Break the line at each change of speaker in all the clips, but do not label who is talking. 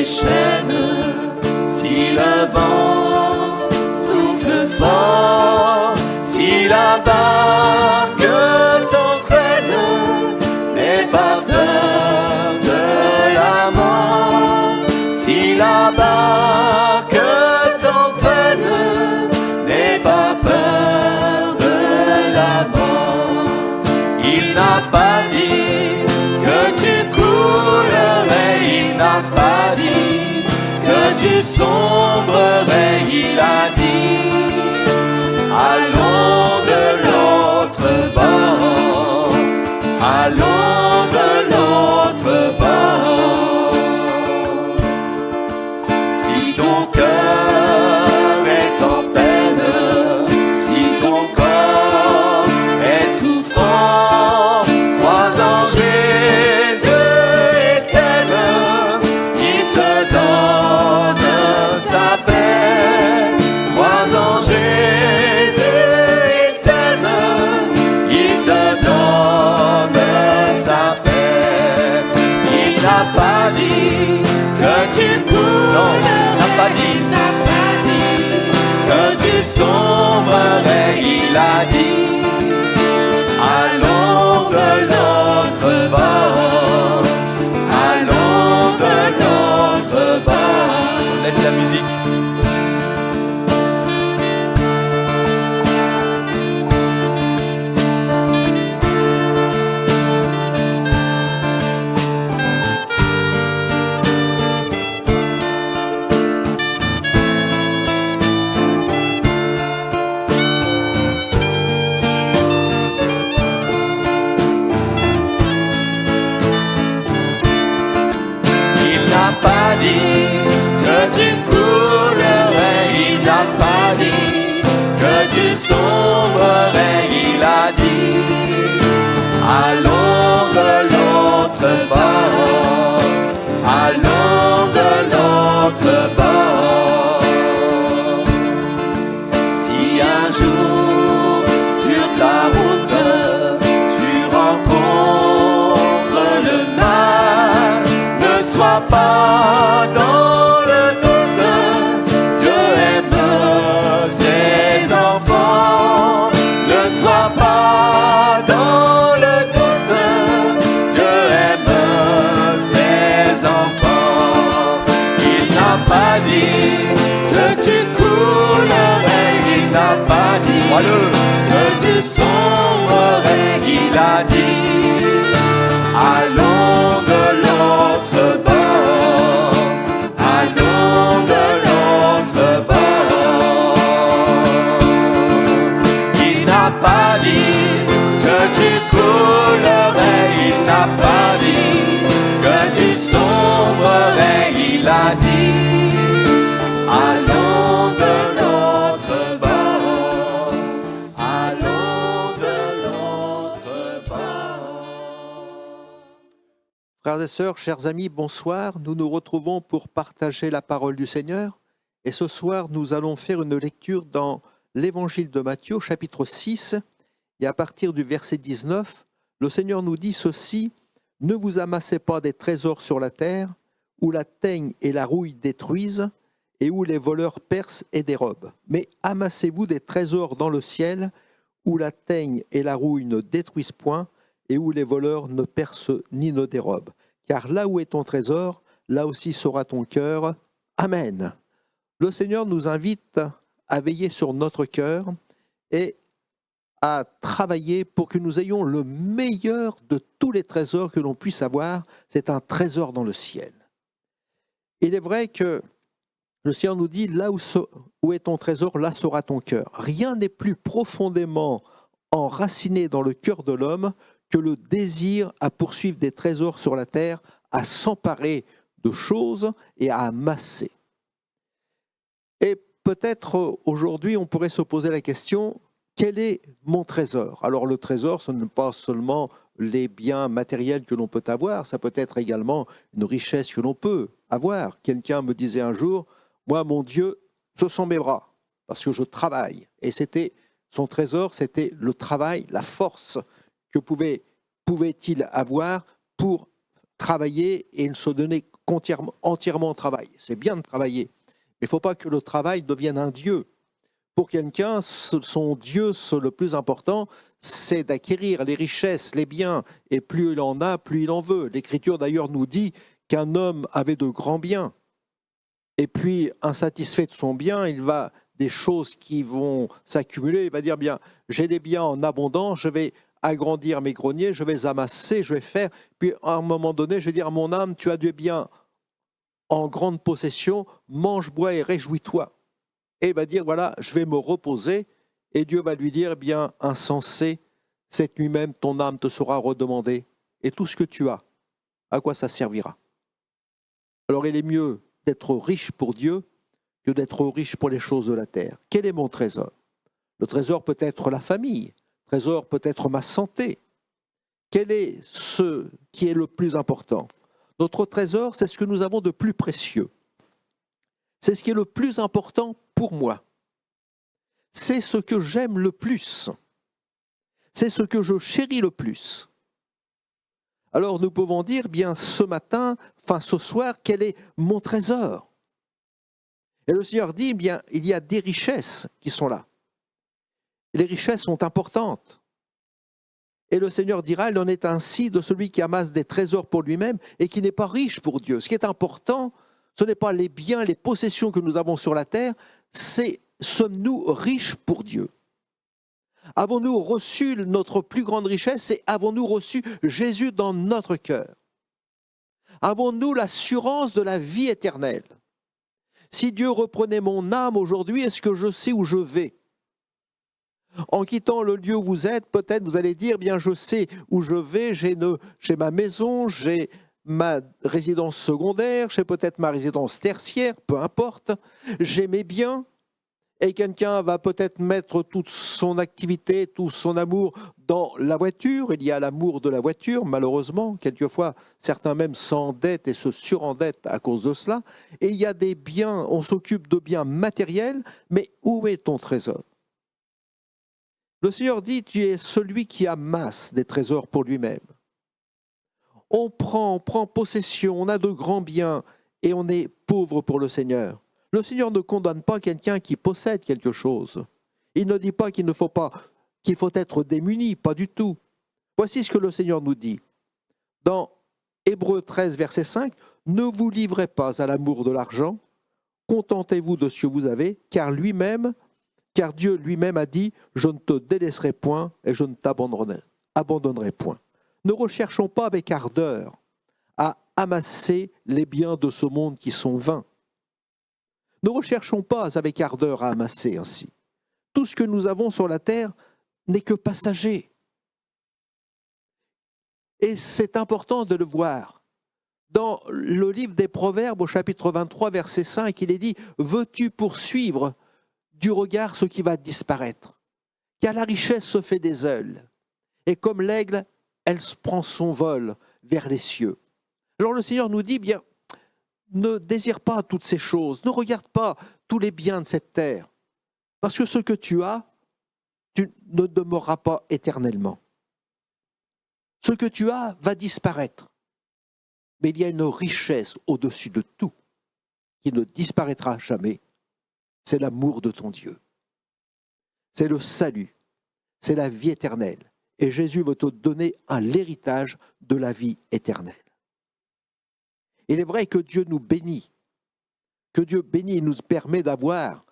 chaînes, si le vent souffle fort, si la barque t'entraîne, n'aie pas peur de la mort. Si la barque t'entraîne, n'aie pas peur de la mort. Il n'a pas dit que tu coulerais, il n'a pas dit que tu sombrerais, il a dit allons de l'autre bord, allons de l'autre bord. Si ton cœur est en peine, si ton corps est souffrant, crois en Jésus et t'aime, il te donne sa paix. Crois en Jésus et t'aime, il te donne sa paix. Il n'a pas dit que tu coulerais, il n'a pas dit que tu sombrerais, il a dit allons de l'autre bord, allons de l'autre bord. On laisse la musique. Pas dit que tu coulerais, il n'a pas dit que tu sombrerais, il a dit allons de l'autre bord, allons de l'autre bord. Si un jour sur ta route tu rencontres le mal, ne sois pas dans le doute, Dieu aime ses enfants. Ne sois pas dans le doute, Dieu aime ses enfants. Il n'a pas dit que tu coulerais, il n'a pas dit que tu sombrerais, il a dit allons de l'autre bord, allons de l'autre bord. Il n'a pas dit que tu coulerais, il n'a pas dit que tu sombrerais, il a dit allons de l'autre bord, allons de l'autre bord.
Frères et sœurs, chers amis, bonsoir. Nous nous retrouvons pour partager la parole du Seigneur. Et ce soir, nous allons faire une lecture dans l'Évangile de Matthieu, chapitre 6. Et à partir du verset 19, le Seigneur nous dit ceci: « Ne vous amassez pas des trésors sur la terre, où la teigne et la rouille détruisent, et où les voleurs percent et dérobent. Mais amassez-vous des trésors dans le ciel, où la teigne et la rouille ne détruisent point, et où les voleurs ne percent ni ne dérobent. Car là où est ton trésor, là aussi sera ton cœur. » Amen. Le Seigneur nous invite à veiller sur notre cœur et à travailler pour que nous ayons le meilleur de tous les trésors que l'on puisse avoir. C'est un trésor dans le ciel. Il est vrai que le Seigneur nous dit, là où est ton trésor, là sera ton cœur. Rien n'est plus profondément enraciné dans le cœur de l'homme que le désir à poursuivre des trésors sur la terre, à s'emparer de choses et à amasser. Et peut-être aujourd'hui, on pourrait se poser la question, quel est mon trésor? Alors le trésor, ce n'est pas seulement les biens matériels que l'on peut avoir, ça peut être également une richesse que l'on peut avoir. Quelqu'un me disait un jour, moi mon Dieu, ce sont mes bras, parce que je travaille. Et c'était son trésor, c'était le travail, la force que pouvait-il avoir pour travailler et se donner entièrement au travail. C'est bien de travailler, mais il ne faut pas que le travail devienne un Dieu. Pour quelqu'un, son Dieu, le plus important, c'est d'acquérir les richesses, les biens, et plus il en a, plus il en veut. L'Écriture d'ailleurs nous dit qu'un homme avait de grands biens, et puis insatisfait de son bien, il va des choses qui vont s'accumuler, il va dire, bien, j'ai des biens en abondance, je vais agrandir mes greniers, je vais amasser, je vais faire, puis à un moment donné, je vais dire à mon âme, tu as des biens en grande possession, mange, bois et réjouis-toi. Et il va dire, voilà, je vais me reposer, et Dieu va lui dire, eh bien, insensé, cette nuit même, ton âme te sera redemandée, et tout ce que tu as, à quoi ça servira? Alors il est mieux d'être riche pour Dieu que d'être riche pour les choses de la terre. Quel est mon trésor? Le trésor peut être la famille, le trésor peut être ma santé. Quel est ce qui est le plus important? Notre trésor, c'est ce que nous avons de plus précieux. C'est ce qui est le plus important pour moi. C'est ce que j'aime le plus. C'est ce que je chéris le plus. Alors nous pouvons dire, bien ce matin, ce soir, quel est mon trésor? Et le Seigneur dit, bien, il y a des richesses qui sont là. Et les richesses sont importantes. Et le Seigneur dira, il en est ainsi de celui qui amasse des trésors pour lui-même et qui n'est pas riche pour Dieu. Ce qui est important, ce n'est pas les biens, les possessions que nous avons sur la terre, c'est sommes-nous riches pour Dieu? Avons-nous reçu notre plus grande richesse et avons-nous reçu Jésus dans notre cœur? Avons-nous l'assurance de la vie éternelle? Si Dieu reprenait mon âme aujourd'hui, est-ce que je sais où je vais? En quittant le lieu où vous êtes, peut-être vous allez dire, bien je sais où je vais, j'ai ma maison, j'ai ma résidence secondaire, j'ai peut-être ma résidence tertiaire, peu importe, j'ai mes biens, et quelqu'un va peut-être mettre toute son activité, tout son amour dans la voiture. Il y a l'amour de la voiture, malheureusement. Quelquefois, certains même s'endettent et se surendettent à cause de cela. Et il y a des biens, on s'occupe de biens matériels, mais où est ton trésor? Le Seigneur dit, tu es celui qui amasse des trésors pour lui-même. On prend possession, on a de grands biens et on est pauvre pour le Seigneur. Le Seigneur ne condamne pas quelqu'un qui possède quelque chose. Il ne dit pas qu'il faut être démuni, pas du tout. Voici ce que le Seigneur nous dit. Dans Hébreux 13, verset 5, « Ne vous livrez pas à l'amour de l'argent, contentez-vous de ce que vous avez, car Dieu lui-même a dit, je ne te délaisserai point et je ne t'abandonnerai point. » Ne recherchons pas avec ardeur à amasser les biens de ce monde qui sont vains. Ne recherchons pas avec ardeur à amasser ainsi. Tout ce que nous avons sur la terre n'est que passager. Et c'est important de le voir. Dans le livre des Proverbes, au chapitre 23, verset 5, il est dit « Veux-tu poursuivre du regard ce qui va disparaître? Car la richesse se fait des ailes, et comme l'aigle, elle prend son vol vers les cieux. » Alors le Seigneur nous dit, bien, ne désire pas toutes ces choses, ne regarde pas tous les biens de cette terre, parce que ce que tu as, tu ne demeureras pas éternellement. Ce que tu as va disparaître, mais il y a une richesse au-dessus de tout qui ne disparaîtra jamais. C'est l'amour de ton Dieu. C'est le salut, c'est la vie éternelle. Et Jésus veut te donner l'héritage de la vie éternelle. Il est vrai que Dieu nous bénit, et nous permet d'avoir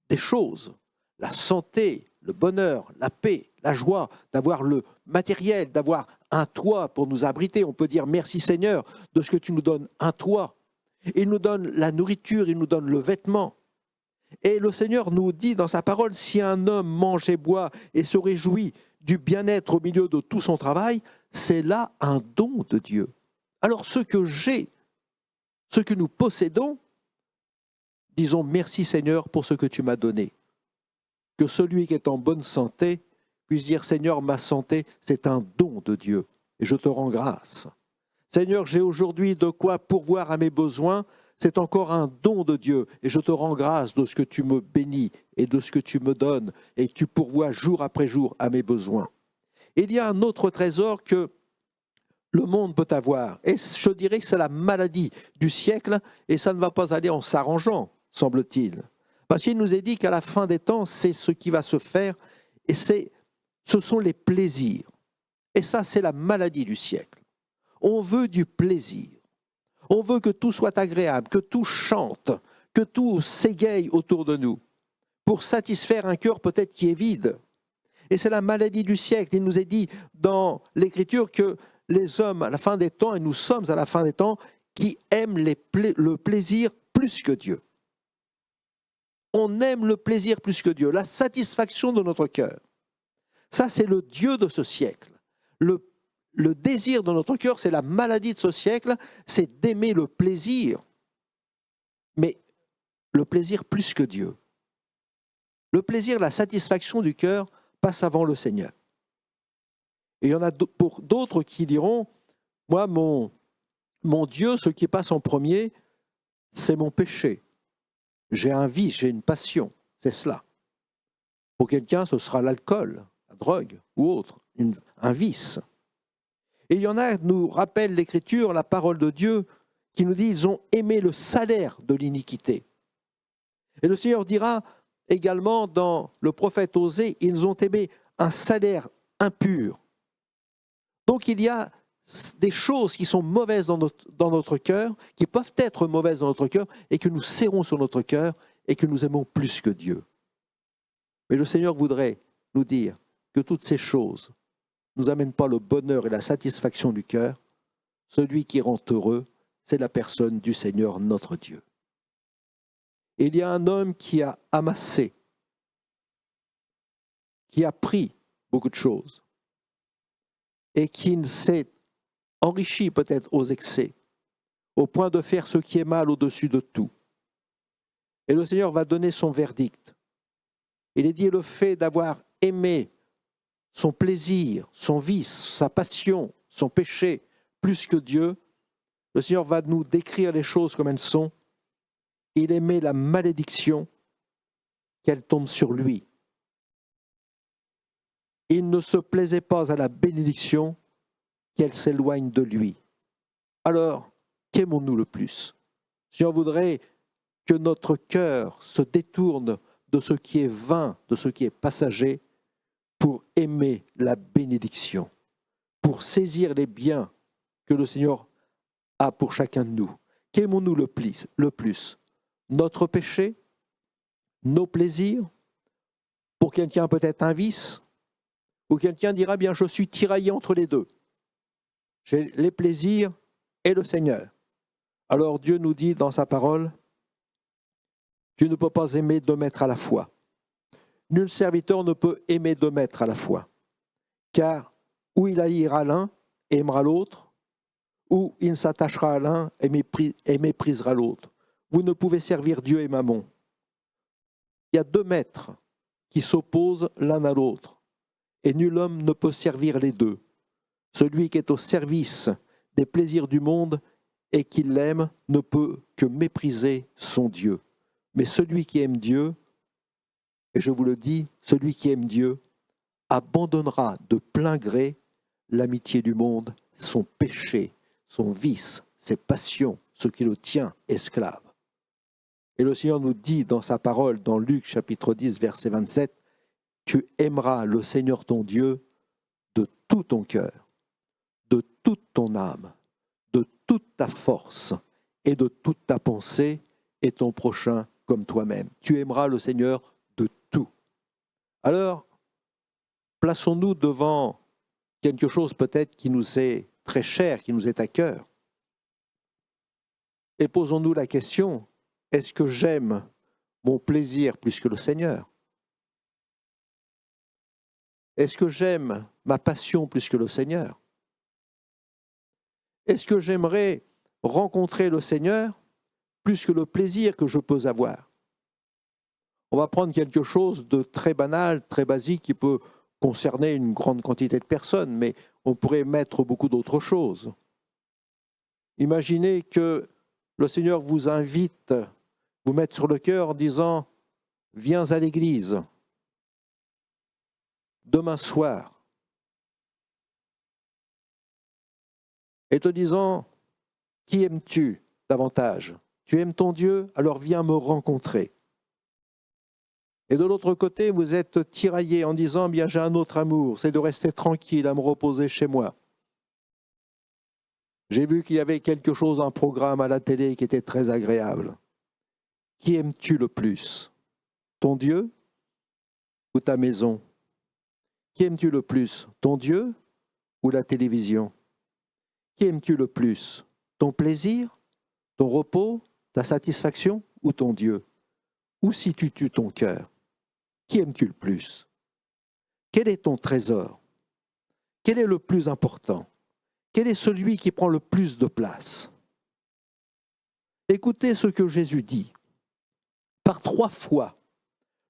des choses, la santé, le bonheur, la paix, la joie, d'avoir le matériel, d'avoir un toit pour nous abriter. On peut dire merci Seigneur de ce que tu nous donnes un toit. Il nous donne la nourriture, il nous donne le vêtement. Et le Seigneur nous dit dans sa parole, si un homme mange et boit et se réjouit du bien-être au milieu de tout son travail, c'est là un don de Dieu. Alors ce que j'ai, ce que nous possédons, disons merci Seigneur pour ce que tu m'as donné. Que celui qui est en bonne santé puisse dire Seigneur, ma santé, c'est un don de Dieu et je te rends grâce. Seigneur, j'ai aujourd'hui de quoi pourvoir à mes besoins, c'est encore un don de Dieu et je te rends grâce de ce que tu me bénis et de ce que tu me donnes et que tu pourvois jour après jour à mes besoins. Il y a un autre trésor que le monde peut avoir. Et je dirais que c'est la maladie du siècle, et ça ne va pas aller en s'arrangeant, semble-t-il. Parce qu'il nous est dit qu'à la fin des temps, c'est ce qui va se faire, et ce sont les plaisirs. Et ça, c'est la maladie du siècle. On veut du plaisir. On veut que tout soit agréable, que tout chante, que tout s'égaye autour de nous, pour satisfaire un cœur peut-être qui est vide. Et c'est la maladie du siècle. Il nous est dit dans l'Écriture que les hommes à la fin des temps, et nous sommes à la fin des temps, qui aiment le plaisir plus que Dieu. On aime le plaisir plus que Dieu, la satisfaction de notre cœur. Ça, c'est le Dieu de ce siècle. Le désir de notre cœur, c'est la maladie de ce siècle, c'est d'aimer le plaisir, mais le plaisir plus que Dieu. Le plaisir, la satisfaction du cœur passe avant le Seigneur. Et il y en a pour d'autres qui diront, moi, mon Dieu, ce qui passe en premier, c'est mon péché. J'ai un vice, j'ai une passion, c'est cela. Pour quelqu'un, ce sera l'alcool, la drogue ou autre, un vice. Et il y en a, nous rappelle l'Écriture, la parole de Dieu, qui nous dit, ils ont aimé le salaire de l'iniquité. Et le Seigneur dira également dans le prophète Osée, ils ont aimé un salaire impur. Donc il y a des choses qui sont mauvaises dans notre cœur, qui peuvent être mauvaises dans notre cœur, et que nous serrons sur notre cœur, et que nous aimons plus que Dieu. Mais le Seigneur voudrait nous dire que toutes ces choses ne nous amènent pas le bonheur et la satisfaction du cœur. Celui qui rend heureux, c'est la personne du Seigneur notre Dieu. Et il y a un homme qui a amassé, qui a pris beaucoup de choses, et qui s'est enrichi peut-être aux excès, au point de faire ce qui est mal au-dessus de tout. Et le Seigneur va donner son verdict. Il est dit, le fait d'avoir aimé son plaisir, son vice, sa passion, son péché, plus que Dieu, le Seigneur va nous décrire les choses comme elles sont. Il aimait la malédiction, qu'elle tombe sur lui. Il ne se plaisait pas à la bénédiction, qu'elle s'éloigne de lui. Alors, qu'aimons-nous le plus? Si on voudrait que notre cœur se détourne de ce qui est vain, de ce qui est passager, pour aimer la bénédiction, pour saisir les biens que le Seigneur a pour chacun de nous. Qu'aimons-nous le plus? Notre péché, nos plaisirs, pour quelqu'un peut-être un vice, ou quelqu'un dira, bien, je suis tiraillé entre les deux. J'ai les plaisirs et le Seigneur. Alors Dieu nous dit dans sa parole, tu ne peux pas aimer deux maîtres à la fois. Nul serviteur ne peut aimer deux maîtres à la fois. Car ou il haïra l'un et aimera l'autre, ou il s'attachera à l'un et méprisera l'autre. Vous ne pouvez servir Dieu et Mammon. Il y a deux maîtres qui s'opposent l'un à l'autre, et nul homme ne peut servir les deux. Celui qui est au service des plaisirs du monde et qui l'aime ne peut que mépriser son Dieu. Mais celui qui aime Dieu, et je vous le dis, celui qui aime Dieu, abandonnera de plein gré l'amitié du monde, son péché, son vice, ses passions, ce qui le tient esclave. Et le Seigneur nous dit dans sa parole, dans Luc chapitre 10, verset 27, « Tu aimeras le Seigneur ton Dieu de tout ton cœur, de toute ton âme, de toute ta force et de toute ta pensée, et ton prochain comme toi-même. Tu aimeras le Seigneur de tout. » Alors, plaçons-nous devant quelque chose peut-être qui nous est très cher, qui nous est à cœur. Et posons-nous la question, est-ce que j'aime mon plaisir plus que le Seigneur? Est-ce que j'aime ma passion plus que le Seigneur? Est-ce que j'aimerais rencontrer le Seigneur plus que le plaisir que je peux avoir? On va prendre quelque chose de très banal, très basique, qui peut concerner une grande quantité de personnes, mais on pourrait mettre beaucoup d'autres choses. Imaginez que le Seigneur vous invite, vous mette sur le cœur en disant « Viens à l'église demain soir. et te disant, qui aimes-tu davantage? Tu aimes ton Dieu? Alors viens me rencontrer. Et de l'autre côté, vous êtes tiraillé en disant, bien j'ai un autre amour, c'est de rester tranquille, à me reposer chez moi. J'ai vu qu'il y avait quelque chose, un programme à la télé qui était très agréable. Qui aimes-tu le plus? Ton Dieu ou ta maison? Qui aimes-tu le plus? Ton Dieu ou la télévision? Qui aimes-tu le plus? Ton plaisir, ton repos, ta satisfaction ou ton Dieu? Où situes-tu ton cœur? Qui aimes-tu le plus? Quel est ton trésor? Quel est le plus important? Quel est celui qui prend le plus de place? Écoutez ce que Jésus dit. Par 3 fois,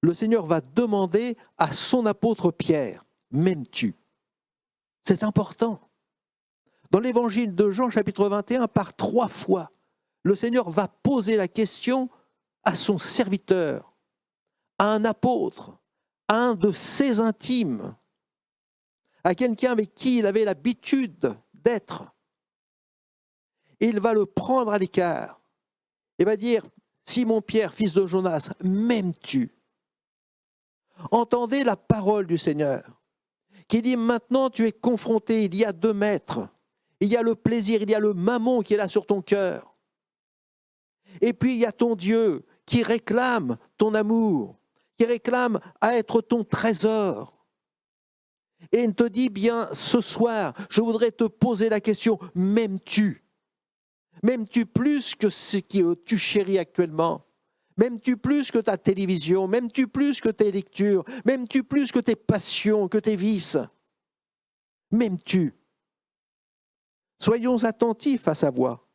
le Seigneur va demander à son apôtre Pierre, « M'aimes-tu » C'est important. Dans l'évangile de Jean, chapitre 21, par 3 fois, le Seigneur va poser la question à son serviteur, à un apôtre, à un de ses intimes, à quelqu'un avec qui il avait l'habitude d'être. Il va le prendre à l'écart et va dire, « Simon-Pierre, fils de Jonas, m'aimes-tu » Entendez la parole du Seigneur qui dit, maintenant tu es confronté, il y a 2 maîtres, il y a le plaisir, il y a le mammon qui est là sur ton cœur. Et puis il y a ton Dieu qui réclame ton amour, qui réclame à être ton trésor. Et il te dit, bien ce soir, je voudrais te poser la question, m'aimes-tu? M'aimes-tu plus que ce que tu chéris actuellement? M'aimes-tu plus que ta télévision? M'aimes-tu plus que tes lectures? M'aimes-tu plus que tes passions, que tes vices? M'aimes-tu? Soyons attentifs à sa voix.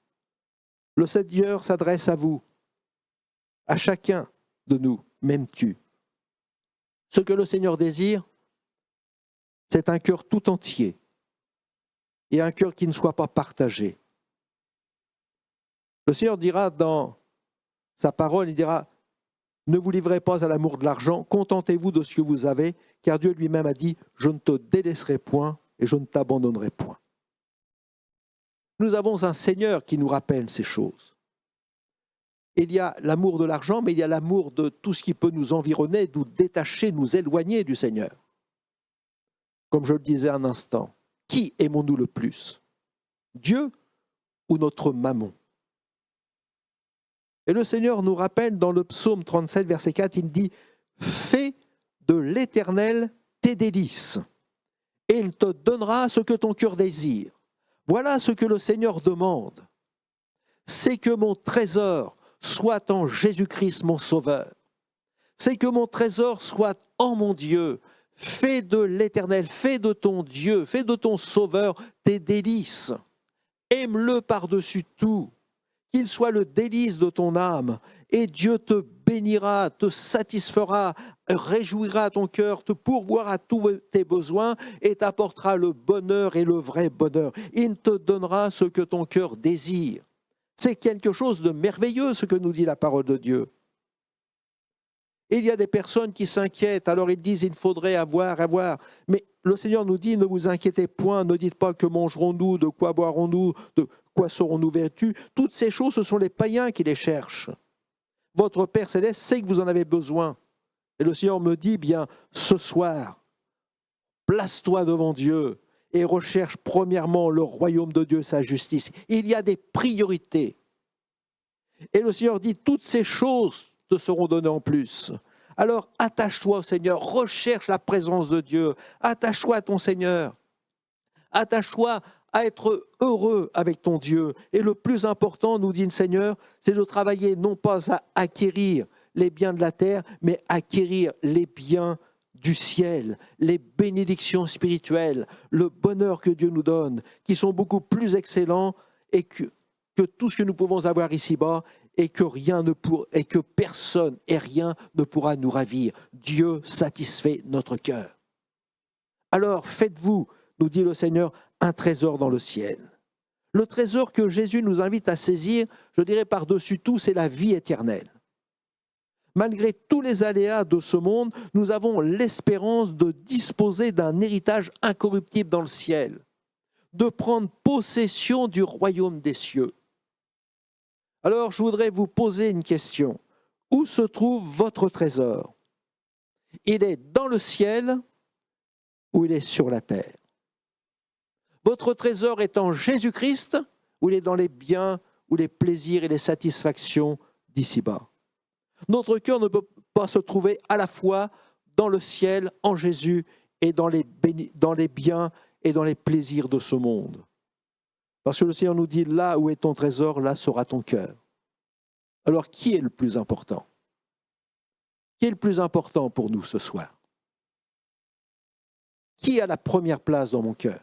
Le Seigneur s'adresse à vous, à chacun de nous. M'aimes-tu? Ce que le Seigneur désire, c'est un cœur tout entier et un cœur qui ne soit pas partagé. Le Seigneur dira dans sa parole, il dira, ne vous livrez pas à l'amour de l'argent, contentez-vous de ce que vous avez, car Dieu lui-même a dit, je ne te délaisserai point et je ne t'abandonnerai point. Nous avons un Seigneur qui nous rappelle ces choses. Il y a l'amour de l'argent, mais il y a l'amour de tout ce qui peut nous environner, nous détacher, nous éloigner du Seigneur. Comme je le disais un instant, qui aimons-nous le plus? Dieu ou notre mammon? Et le Seigneur nous rappelle dans le psaume 37, verset 4, il dit « Fais de l'Éternel tes délices, et il te donnera ce que ton cœur désire. » Voilà ce que le Seigneur demande. C'est que mon trésor soit en Jésus-Christ mon Sauveur. C'est que mon trésor soit en mon Dieu. Fais de l'Éternel, fais de ton Dieu, fais de ton Sauveur tes délices. Aime-le par-dessus tout. Qu'il soit le délice de ton âme, et Dieu te bénira, te satisfera, réjouira ton cœur, te pourvoira tous tes besoins et t'apportera le bonheur et le vrai bonheur. Il te donnera ce que ton cœur désire. C'est quelque chose de merveilleux ce que nous dit la parole de Dieu. Il y a des personnes qui s'inquiètent, alors ils disent il faudrait avoir. Mais le Seigneur nous dit ne vous inquiétez point, ne dites pas que mangerons-nous, de quoi boirons-nous, de quoi serons-nous vêtus. Toutes ces choses, ce sont les païens qui les cherchent. Votre Père Céleste sait que vous en avez besoin. Et le Seigneur me dit, bien, ce soir, place-toi devant Dieu et recherche premièrement le royaume de Dieu, sa justice. Il y a des priorités. Et le Seigneur dit, toutes ces choses te seront données en plus. Alors attache-toi au Seigneur, recherche la présence de Dieu, attache-toi à ton Seigneur, attache-toi à être heureux avec ton Dieu. Et le plus important, nous dit le Seigneur, c'est de travailler non pas à acquérir les biens de la terre, mais acquérir les biens du ciel, les bénédictions spirituelles, le bonheur que Dieu nous donne, qui sont beaucoup plus excellents et que tout ce que nous pouvons avoir ici-bas, et que personne et rien ne pourra nous ravir. Dieu satisfait notre cœur. Alors faites-vous, nous dit le Seigneur, un trésor dans le ciel. Le trésor que Jésus nous invite à saisir, je dirais par-dessus tout, c'est la vie éternelle. Malgré tous les aléas de ce monde, nous avons l'espérance de disposer d'un héritage incorruptible dans le ciel. de prendre possession du royaume des cieux. Alors je voudrais vous poser une question. Où se trouve votre trésor? Il est dans le ciel ou il est sur la terre? Votre trésor est en Jésus-Christ ou il est dans les biens ou les plaisirs et les satisfactions d'ici-bas? Notre cœur ne peut pas se trouver à la fois dans le ciel, en Jésus, et dans les biens et dans les plaisirs de ce monde. Parce que le Seigneur nous dit, là où est ton trésor, là sera ton cœur. Alors, qui est le plus important? Qui est le plus important pour nous ce soir? Qui a la première place dans mon cœur?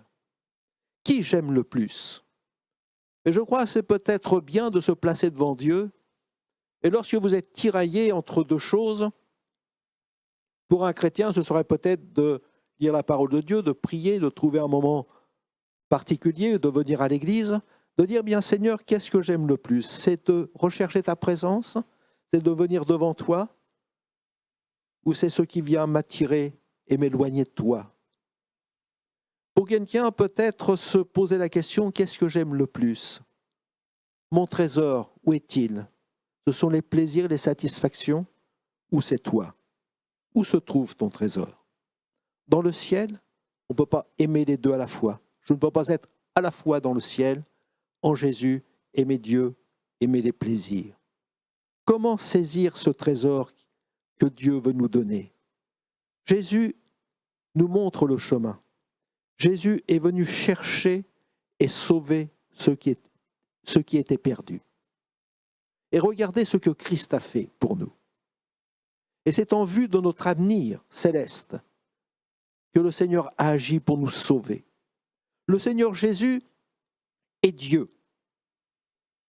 Qui j'aime le plus? Et je crois que c'est peut-être bien de se placer devant Dieu. Et lorsque vous êtes tiraillé entre deux choses, pour un chrétien, ce serait peut-être de lire la parole de Dieu, de prier, de trouver un moment particulier, de venir à l'église, de dire, bien Seigneur, qu'est-ce que j'aime le plus? C'est de rechercher ta présence, c'est de venir devant toi, ou c'est ce qui vient m'attirer et m'éloigner de toi? Pour quelqu'un, peut-être se poser la question, qu'est-ce que j'aime le plus? Mon trésor, où est-il? Ce sont les plaisirs, les satisfactions, ou c'est toi? Où se trouve ton trésor? Dans le ciel, on ne peut pas aimer les deux à la fois. Je ne peux pas être à la fois dans le ciel, en Jésus, aimer Dieu, aimer les plaisirs. Comment saisir ce trésor que Dieu veut nous donner? Jésus nous montre le chemin. Jésus est venu chercher et sauver ceux qui étaient perdus. Et regardez ce que Christ a fait pour nous. Et c'est en vue de notre avenir céleste que le Seigneur a agi pour nous sauver. Le Seigneur Jésus est Dieu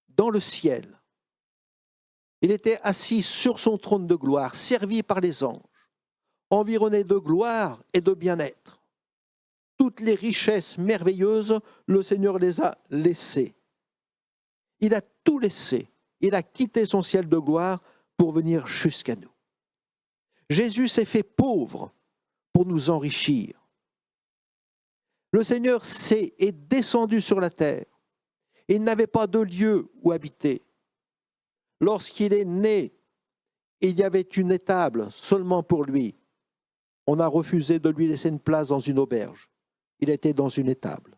dans le ciel. Il était assis sur son trône de gloire, servi par les anges, environné de gloire et de bien-être. Toutes les richesses merveilleuses, le Seigneur les a laissées. Il a tout laissé. Il a quitté son ciel de gloire pour venir jusqu'à nous. Jésus s'est fait pauvre pour nous enrichir. Le Seigneur est descendu sur la terre. Il n'avait pas de lieu où habiter. Lorsqu'il est né, il y avait une étable seulement pour lui. On a refusé de lui laisser une place dans une auberge. Il était dans une étable.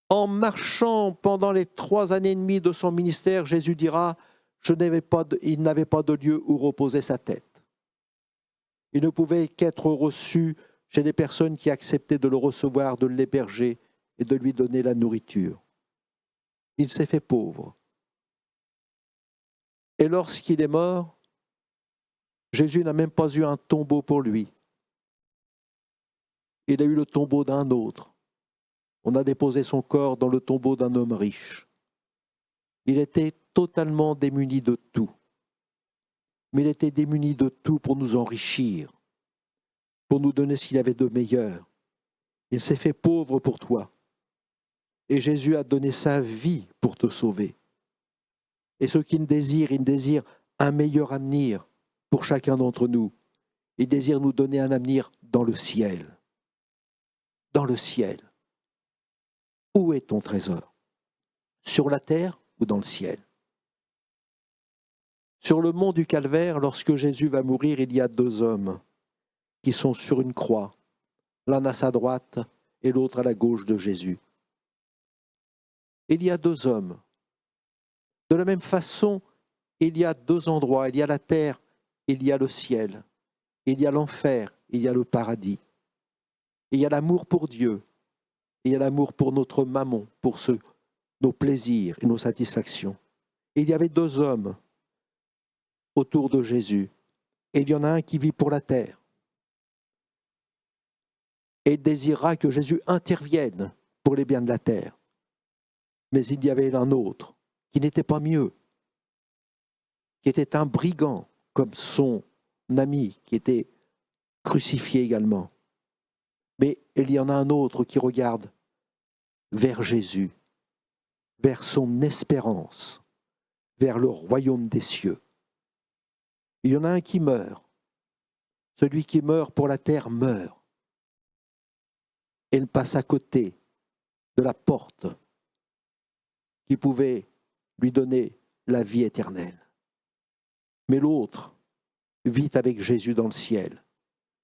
En marchant pendant les 3 années et demie de son ministère, Jésus dira, il n'avait pas de lieu où reposer sa tête. Il ne pouvait qu'être reçu chez des personnes qui acceptaient de le recevoir, de l'héberger et de lui donner la nourriture. Il s'est fait pauvre. Et lorsqu'il est mort, Jésus n'a même pas eu un tombeau pour lui. Il a eu le tombeau d'un autre. On a déposé son corps dans le tombeau d'un homme riche. Il était totalement démuni de tout. Mais il était démuni de tout pour nous enrichir, pour nous donner ce qu'il avait de meilleur. Il s'est fait pauvre pour toi. Et Jésus a donné sa vie pour te sauver. Et ce qu'il désire, il désire un meilleur avenir pour chacun d'entre nous. Il désire nous donner un avenir dans le ciel. Dans le ciel. Où est ton trésor? Sur la terre ou dans le ciel? Sur le mont du Calvaire, lorsque Jésus va mourir, il y a 2 hommes qui sont sur une croix, l'un à sa droite et l'autre à la gauche de Jésus. Il y a 2 hommes. De la même façon, il y a 2 endroits. Il y a la terre, il y a le ciel. Il y a l'enfer, il y a le paradis. Il y a l'amour pour Dieu. Il y a l'amour pour notre mammon, pour nos plaisirs et nos satisfactions. Il y avait 2 hommes autour de Jésus. Et il y en a un qui vit pour la terre. Et il désirera que Jésus intervienne pour les biens de la terre. Mais il y avait un autre qui n'était pas mieux, qui était un brigand comme son ami qui était crucifié également. Mais il y en a un autre qui regarde vers Jésus, vers son espérance, vers le royaume des cieux. Il y en a un qui meurt. Celui qui meurt pour la terre meurt. Et il passe à côté de la porte qui pouvait lui donner la vie éternelle. Mais l'autre vit avec Jésus dans le ciel.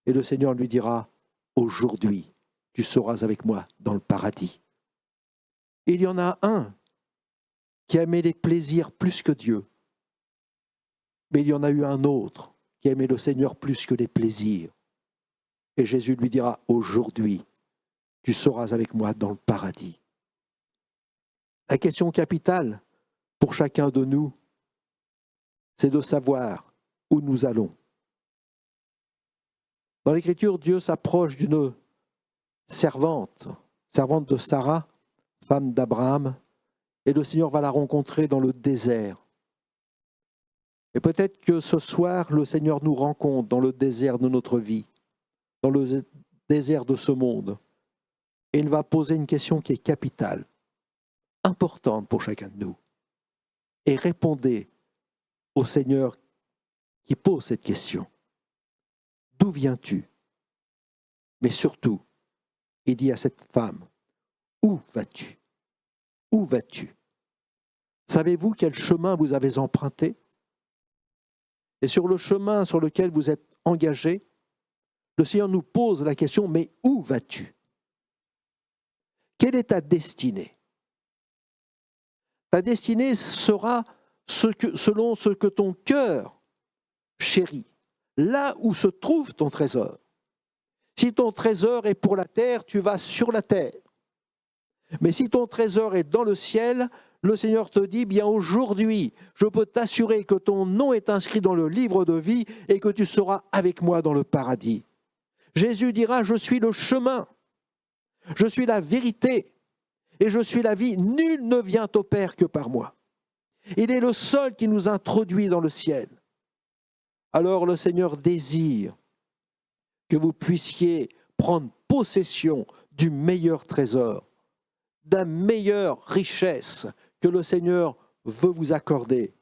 Et le Seigneur lui dira, aujourd'hui, tu seras avec moi dans le paradis. Et il y en a un qui aimait les plaisirs plus que Dieu. Mais il y en a eu un autre qui aimait le Seigneur plus que les plaisirs. Et Jésus lui dira, aujourd'hui, tu seras avec moi dans le paradis. La question capitale pour chacun de nous, c'est de savoir où nous allons. Dans l'Écriture, Dieu s'approche d'une servante de Sarah, femme d'Abraham, et le Seigneur va la rencontrer dans le désert. Et peut-être que ce soir, le Seigneur nous rencontre dans le désert de notre vie, dans le désert de ce monde. Et il va poser une question qui est capitale, importante pour chacun de nous. Et répondez au Seigneur qui pose cette question. D'où viens-tu? Mais surtout, il dit à cette femme, où vas-tu? Où vas-tu? Savez-vous quel chemin vous avez emprunté? Et sur le chemin sur lequel vous êtes engagé, le Seigneur nous pose la question, mais où vas-tu? Quelle est ta destinée? Ta destinée sera selon ce que ton cœur chérit, là où se trouve ton trésor. Si ton trésor est pour la terre, tu vas sur la terre. Mais si ton trésor est dans le ciel, le Seigneur te dit, bien aujourd'hui, je peux t'assurer que ton nom est inscrit dans le livre de vie et que tu seras avec moi dans le paradis. Jésus dira, je suis le chemin, je suis la vérité et je suis la vie. Nul ne vient au Père que par moi. Il est le seul qui nous introduit dans le ciel. Alors le Seigneur désire que vous puissiez prendre possession du meilleur trésor, de la meilleure richesse que le Seigneur veut vous accorder.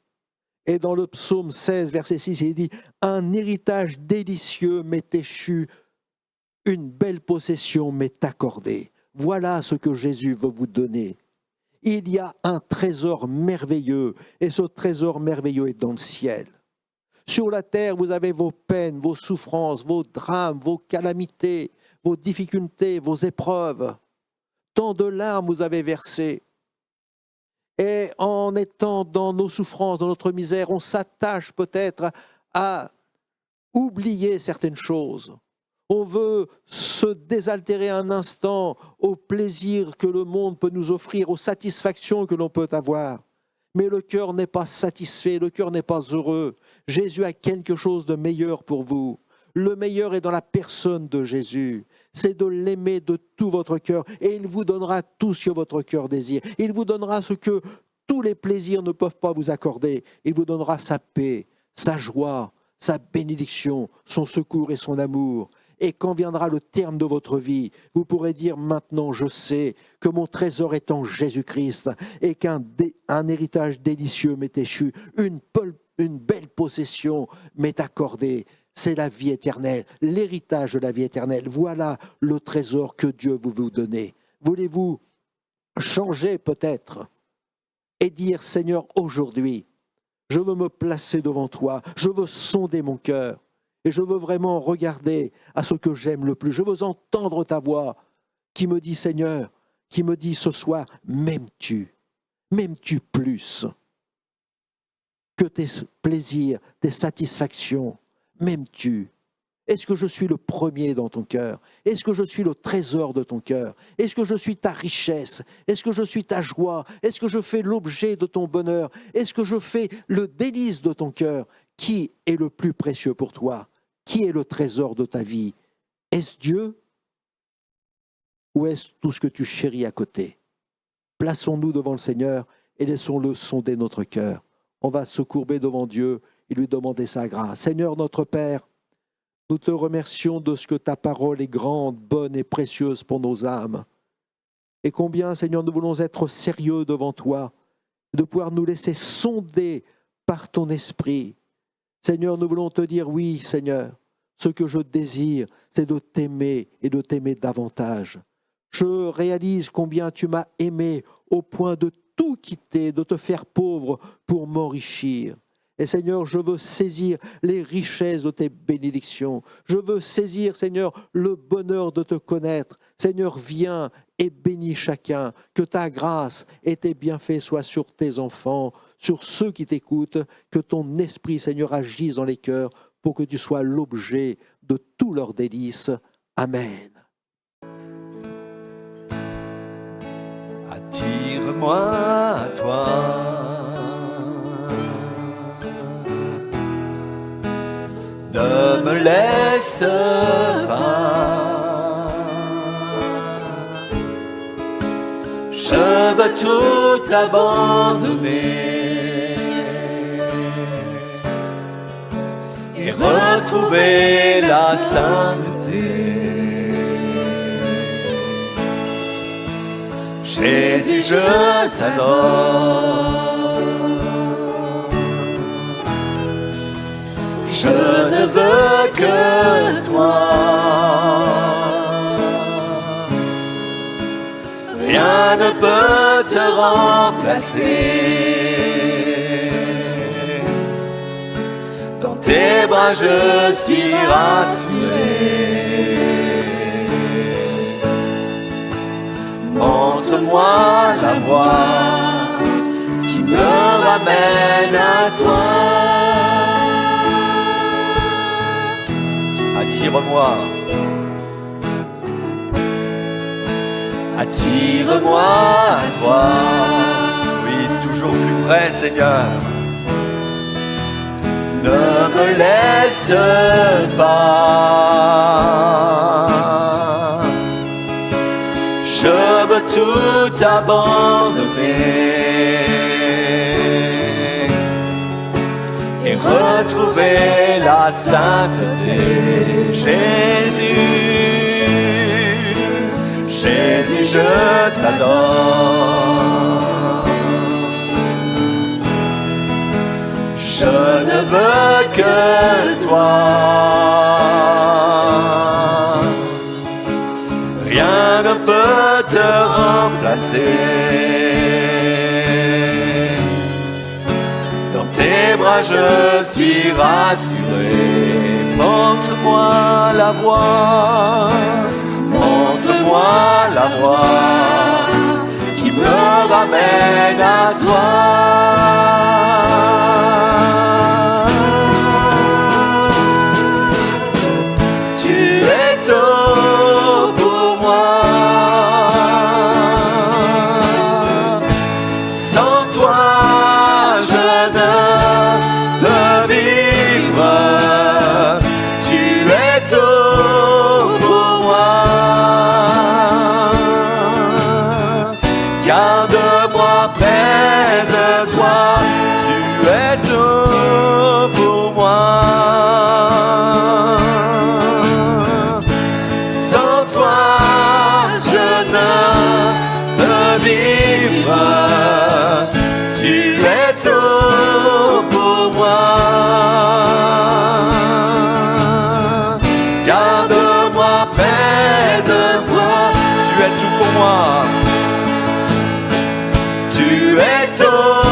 Et dans le psaume 16, verset 6, il dit « Un héritage délicieux m'est échu, une belle possession m'est accordée. » Voilà ce que Jésus veut vous donner. Il y a un trésor merveilleux, et ce trésor merveilleux est dans le ciel. Sur la terre, vous avez vos peines, vos souffrances, vos drames, vos calamités, vos difficultés, vos épreuves. Tant de larmes vous avez versées. Et en étant dans nos souffrances, dans notre misère, on s'attache peut-être à oublier certaines choses. On veut se désaltérer un instant au plaisir que le monde peut nous offrir, aux satisfactions que l'on peut avoir. Mais le cœur n'est pas satisfait, le cœur n'est pas heureux. Jésus a quelque chose de meilleur pour vous. Le meilleur est dans la personne de Jésus. C'est de l'aimer de tout votre cœur. Et il vous donnera tout ce que votre cœur désire. Il vous donnera ce que tous les plaisirs ne peuvent pas vous accorder. Il vous donnera sa paix, sa joie, sa bénédiction, son secours et son amour. Et quand viendra le terme de votre vie, vous pourrez dire maintenant, je sais que mon trésor est en Jésus-Christ et qu'un héritage délicieux m'est échu, une belle possession m'est accordée. C'est la vie éternelle, l'héritage de la vie éternelle. Voilà le trésor que Dieu veut vous donner. Voulez-vous changer peut-être et dire, Seigneur, aujourd'hui, je veux me placer devant toi, je veux sonder mon cœur. Et je veux vraiment regarder à ce que j'aime le plus. Je veux entendre ta voix qui me dit, Seigneur, qui me dit ce soir, m'aimes-tu plus que tes plaisirs, tes satisfactions? M'aimes-tu? Est-ce que je suis le premier dans ton cœur? Est-ce que je suis le trésor de ton cœur? Est-ce que je suis ta richesse? Est-ce que je suis ta joie? Est-ce que je fais l'objet de ton bonheur? Est-ce que je fais le délice de ton cœur? Qui est le plus précieux pour toi? Qui est le trésor de ta vie? Est-ce Dieu ou est-ce tout ce que tu chéris à côté? Plaçons-nous devant le Seigneur et laissons-le sonder notre cœur. On va se courber devant Dieu et lui demander sa grâce. Seigneur notre Père, nous te remercions de ce que ta parole est grande, bonne et précieuse pour nos âmes. Et combien, Seigneur, nous voulons être sérieux devant toi, de pouvoir nous laisser sonder par ton esprit. Seigneur, nous voulons te dire, oui, Seigneur, ce que je désire, c'est de t'aimer et de t'aimer davantage. Je réalise combien tu m'as aimé au point de tout quitter, de te faire pauvre pour m'enrichir. Et Seigneur, je veux saisir les richesses de tes bénédictions. Je veux saisir, Seigneur, le bonheur de te connaître. Seigneur, viens et bénis chacun. Que ta grâce et tes bienfaits soient sur tes enfants, sur ceux qui t'écoutent. Que ton esprit, Seigneur, agisse dans les cœurs pour que tu sois l'objet de tous leurs délices. Amen.
Attire-moi à toi. Ne me laisse pas. Je veux tout abandonner et retrouver la sainteté. Jésus, je t'adore. Je ne veux que toi. Rien ne peut te remplacer. Dans tes bras je suis rassuré. Montre-moi la voie qui me ramène à toi. Attire-moi. Attire-moi à toi. Oui, toujours plus près, Seigneur. Ne me laisse pas. Je veux tout abandonner et retrouver la sainteté. Jésus, je t'adore. Je ne veux que toi. Rien ne peut te remplacer. Dans tes bras je suis rassuré. Montre-moi la voie. Montre-moi la voie qui me ramène à toi. Tu es tout pour moi. Sans toi, je ne peux vivre. Tu es tout pour moi. Garde-moi près de toi. Tu es tout pour moi. Sans toi, je ne peux vivre. Tu es tout pour moi. Garde-moi près de toi. Tu es tout pour moi. Tu es tout.